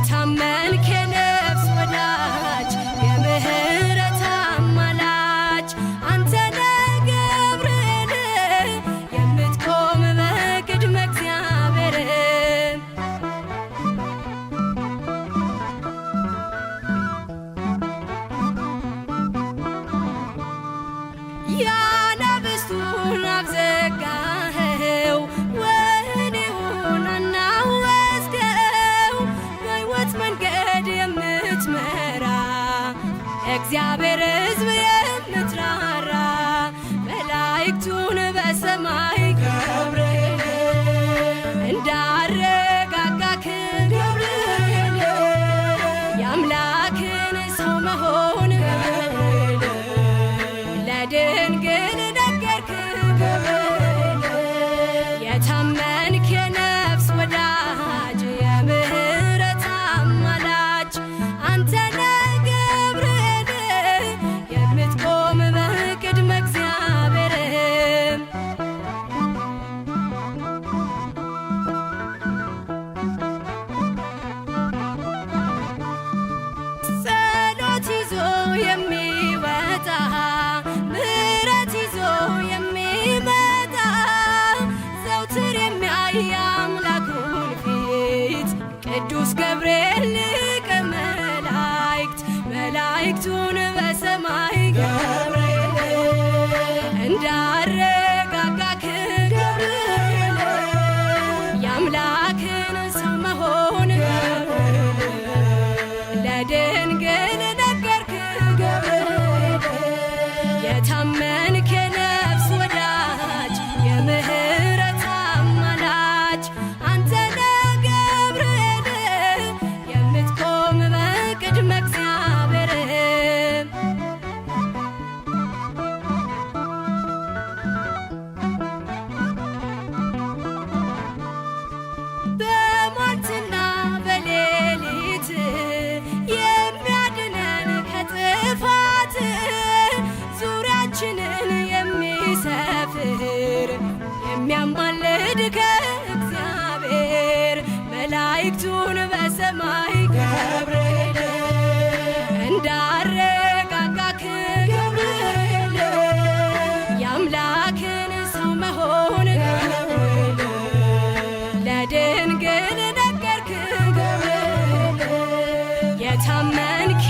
የታመንክ የነፍስ ወዳጅ የምህረት አማላጅ አንተ ነህ ገብርኤል የምትቆም በቅድመ እግዚአብሔር ያነብስቱን አፍ ዘጋኸው ወህኒውን አናወጽከው በሕይወት መንገድ የምትመራ እግዚአብሔር ሕዝብ የምትራራ መላእክቱን በሰማይ ገብርኤል እንዳረጋጋክ ገብርኤል የአምላክን ሰው መሆን ለድንግል ነገርክ ገብርኤል የታመንክ የነፍስ ወዳጅ የምህረት አማላጅ አንተ ነህ ገብርኤል የምትቆም በቅድመ እግዚአብሔር ጸሎት ይዞ የሚወጣ ምሕረት ይዞ የሚመጣ ዘውትር የሚያይ አምላኩን ፊት ቅዱስ ገብርኤል ሊቀ መላእክት መላእክቱን በሰማይ ገብርኤል እንዳረጋጋክ ገብርኤል የአምላክን ሰው መሆን ለድንግል ነገርክ ገብርኤል የታመንክ የነፍስ ወዳጅ የምህረት አማላጅ አንተ ነህ ገብርኤል የምትቆም በቅድመ እግዚአብሔር በሟርትና በሌሊት የሚያድነን ከጥፋት ዙሪያችንን የሚሰፍር የሚያማልድ ከእግዚአብሔር መላእክቱን በሰማይ ገብርኤል እንዳረጋጋክ ገብርኤል የአምላክን ሰው መሆን ለድንግል ነገርክ ገብርኤል የታመንክ